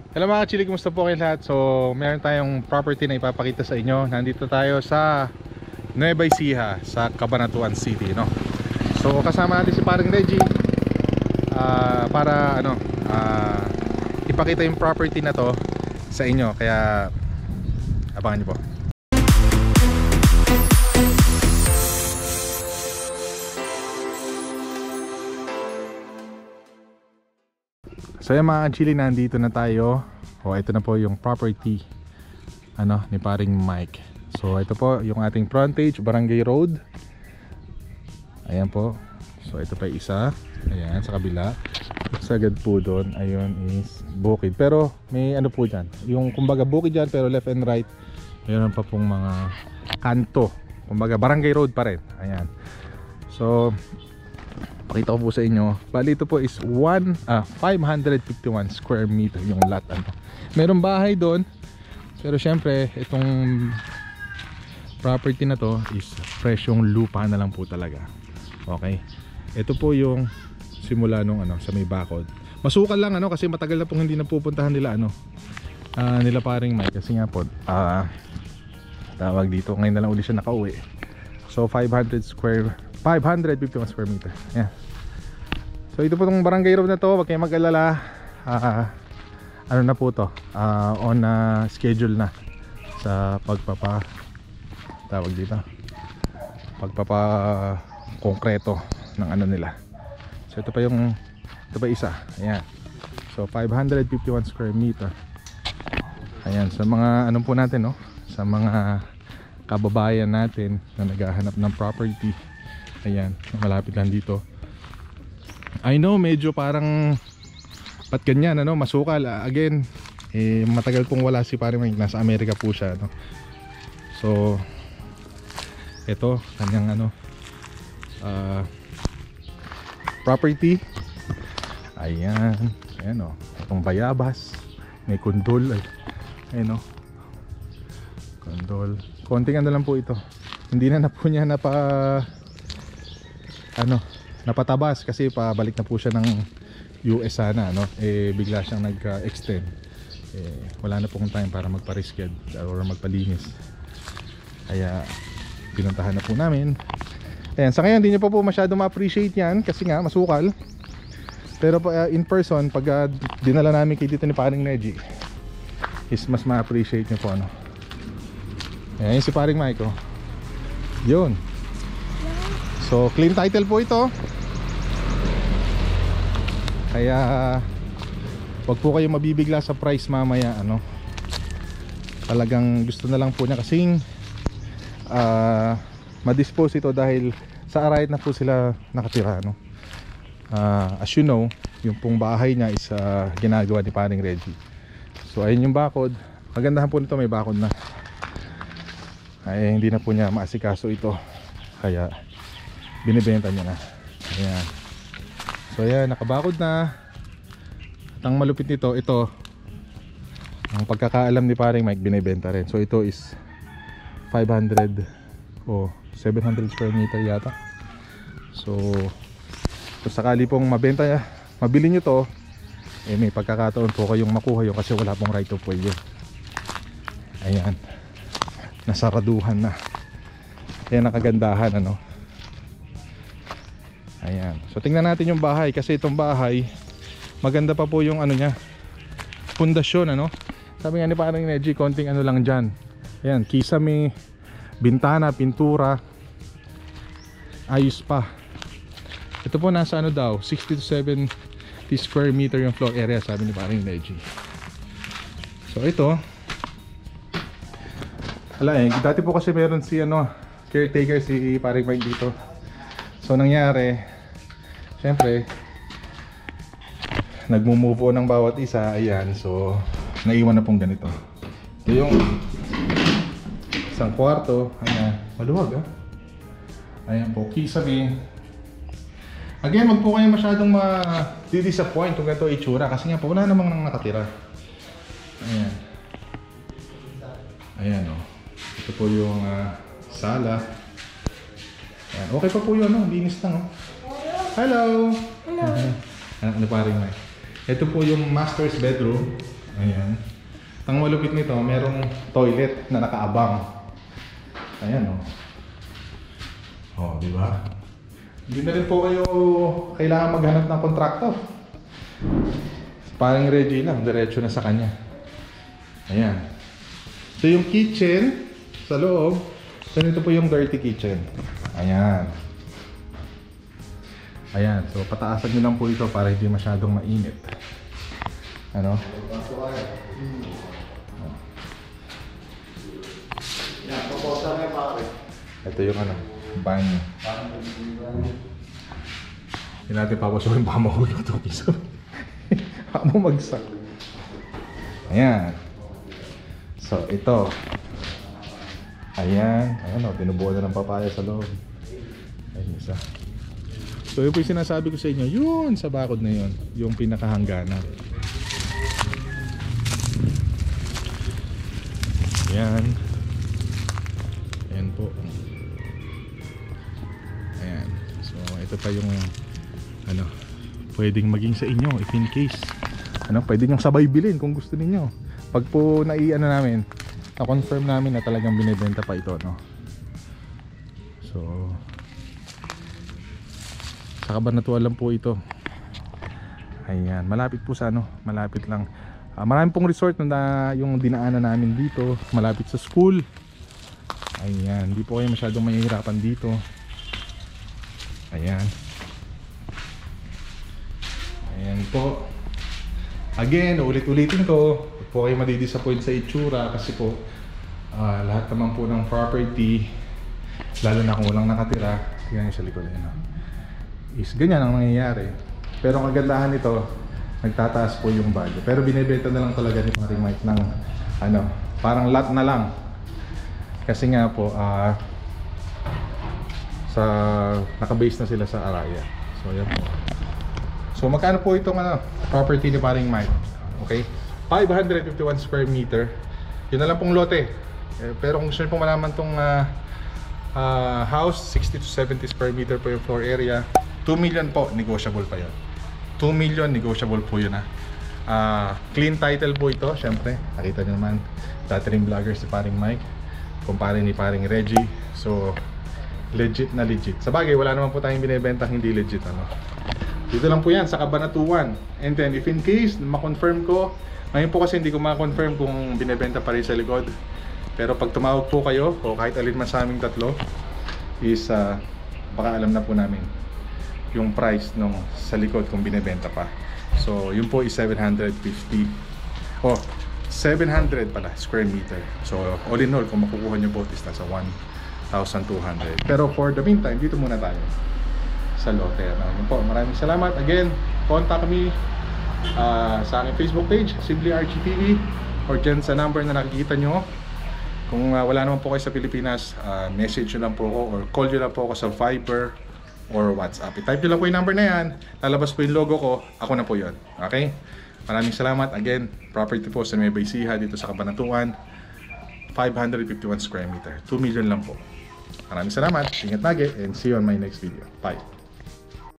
Hello mga chili, kumusta po kayo lahat? So meron tayong property na ipapakita sa inyo. Nandito tayo sa Nueva Ecija, sa Cabanatuan City, no? So kasama natin si parang Reggie para ipakita yung property na to sa inyo. Kaya abangan nyo po. So yung mga chili, nandito na tayo. Ito na po yung property ni paring Mike. So ito po yung ating frontage, Barangay Road. Ayan po. So ito pa isa. Ayan sa kabila. Sagad po doon, ayun is bukid. Pero may po dyan, yung kumbaga bukid dyan, pero left and right mayroon pa pong mga kanto. Kumbaga Barangay Road pa rin. Ayan. So pakita ko po sa inyo. Bali ito po is 551 square meter yung lot. Merong bahay doon, pero syempre itong property na to is presyong lupa na lang po talaga. Okay. Ito po yung simula nung sa may bakod. Masukal lang kasi matagal na pong hindi napupuntahan nila nila paring Mike, kasi nga po tawag dito, ngayon na lang uli siya nakauwi. So 551 square meter. Ayan. So ito po itong barangay road na to, wag kayong mag-alala. Na po to, on schedule na sa tawag dito, pagpapa konkreto ng nila. So ito pa isa. Ayan. So 551 square meter. Ayan, sa mga po natin, no, sa mga kababayan natin na naghahanap ng property. Ayan, malapit lang dito. I know medyo parang ba't ganyan, masukal. Again, matagal pong wala si paring Mike, nasa Amerika po siya, So ito kanyang property. Ayan, ayan itong bayabas, may kundol. Ayan kundol. Konting lang po ito. Hindi na po niya napatabas kasi pabalik na po siya ng US sana, bigla siyang nag-extend. Wala na pong time para magpa-reschedule or magpalinis. Kaya pinuntahan na po namin. Ayan, sa ngayon hindi niyo pa po masyado ma-appreciate yan kasi nga masukal. Pero in person, pag dinala namin kay dito ni paring Neji, is mas ma-appreciate niyo po. Ayan si paring Mike, yun. So clean title po ito. Kaya wag po kayo mabibigla sa price mamaya. Talagang gusto na lang po niya kasing ma-dispose ito dahil sa Arayat na po sila nakatira. As you know, yung pong bahay niya is ginagawa ni paring Reggie. So ayun yung bakod. Magandahan po nito, may bakod na. Ay hindi na po niya maasikaso ito, kaya binibenta niya na. Ayan. So ayan, nakabakod na. At ang malupit nito, ito ang pagkakaalam ni paring Mike, binibenta rin. So ito is 500 o 700 square meter yata. So kung sakali pong mabili nyo to, may pagkakataon po kayong makuha yun kasi wala pong right of way yun. Ayan, nasaraduhan na. Ayan ang kagandahan, Ayan. So tingnan natin yung bahay, kasi itong bahay maganda pa po yung niya, pundasyon. Sabi nga ni parang Neji, konting lang dyan. Ayan, kisame, bintana, pintura, ayos pa. Ito po nasa daw 60 to 70 square meter yung floor area, sabi ni parang Neji. So ito, dati po kasi meron si caretaker si paring Mike dito. So nangyari, syempre nagmo-move on ng bawat isa. Ayan, so naiwan na pong ganito. Ito yung isang kwarto. Ayan, maluwag Ayan po, kisame. Again, wag po kayo masyadong ma-disappoint kung ganito itsura, kasi nga po wala namang nakatira. Ayan. Ayan ito po yung sala. Ayan. Okay pa po yun, linis lang. Hello! Hello! Ano paring Mike? Ito po yung master's bedroom. Ayan. Ang malupit nito, merong toilet na nakaabang. Ayan, oh. Oh, di ba? Hindi na rin po kayo kailangan maghanap ng kontraktor. Parang Reggie lang, diretso na sa kanya. Ayan. So yung kitchen sa loob, so ito po yung dirty kitchen. Ayan. Ayan, so pataasan nyo lang po ito para hindi masyadong mainit. Ano? Ito yung ano, banyo. Hindi natin papasukin baka mahulog ito. Baka magsak. Ayan. So ito. Ayan. Ayan o, tinubuan na ng papaya sa loob. Ayun isa. So yun po yung sinasabi ko sa inyo. Yun sa bakod na yun. Yung pinakahangganan. Ayan. Ayan po. Ayan. So ito pa yung ano, pwedeng maging sa inyo if in case. Ano, pwede nyo sabay bilhin kung gusto niyo. Pag po nai-ano namin, na-confirm namin na talagang binebenta pa ito, no. So sa Cabanatuan lang po ito. Ayan, malapit po sa ano, malapit lang. Marami pong resort na yung dinaanan namin dito, malapit sa school. Ayan, hindi po kayo masyadong mahihirapan dito. Ayan. Ayan po. Again, ulit-ulitin ko, huwag po kayo madidisappoint sa itsura kasi po lahat naman po ng property, lalo na kung walang nakatira, yan yung sa likod na is ganyan ang nangyayari. Pero ang kagandahan nito, nagtataas po yung value. Pero binibenta na lang talaga ni Paring Mike ng ano, parang lot na lang. Kasi nga po sa nakabase na sila sa Araya. So yan po. So magkano po itong ano, property ni Paring Mike? Okay? 551 square meter. Yun na lang pong lote. Pero kung gusto niyo pong malaman tong house, 60 to 70 square meter po yung floor area. 2 million po, negotiable pa yun. 2 million, negotiable po yun clean title po ito, syempre. Nakita nyo naman, dati rin vlogger si Paring Mike, kumpare ni Paring Reggie. So, legit na legit. Sa bagay, wala naman po tayong binibenta hindi legit, ano. Dito lang po yan, sa Cabanatuan. And then, if in case, ma-confirm ko, ngayon po kasi hindi ko ma-confirm kung binibenta pa rin sa likod. Pero pag tumawag po kayo, o kahit alin man sa aming tatlo, is baka alam na po namin yung price nung sa likod kung binibenta pa. So, yun po is 750. Oh, 700 pala square meter. So, all in all, kung makukuha nyo po is nasa 1,200. Pero for the meantime, dito muna tayo sa lote. Yun po, maraming salamat. Again, contact me sa aking Facebook page, Simply Archie TV, or dyan sa number na nakikita nyo. Kung wala naman po kayo sa Pilipinas, message nyo lang po ako or call nyo lang po ako sa Viber or WhatsApp. I-type nyo lang po yung number na yan, lalabas po yung logo ko, ako na po yun. Okay? Maraming salamat. Again, property po sa Nueva Ecija dito sa Cabanatuan, 551 square meter. 2 million lang po. Maraming salamat. Ingat lagi and see you on my next video. Bye.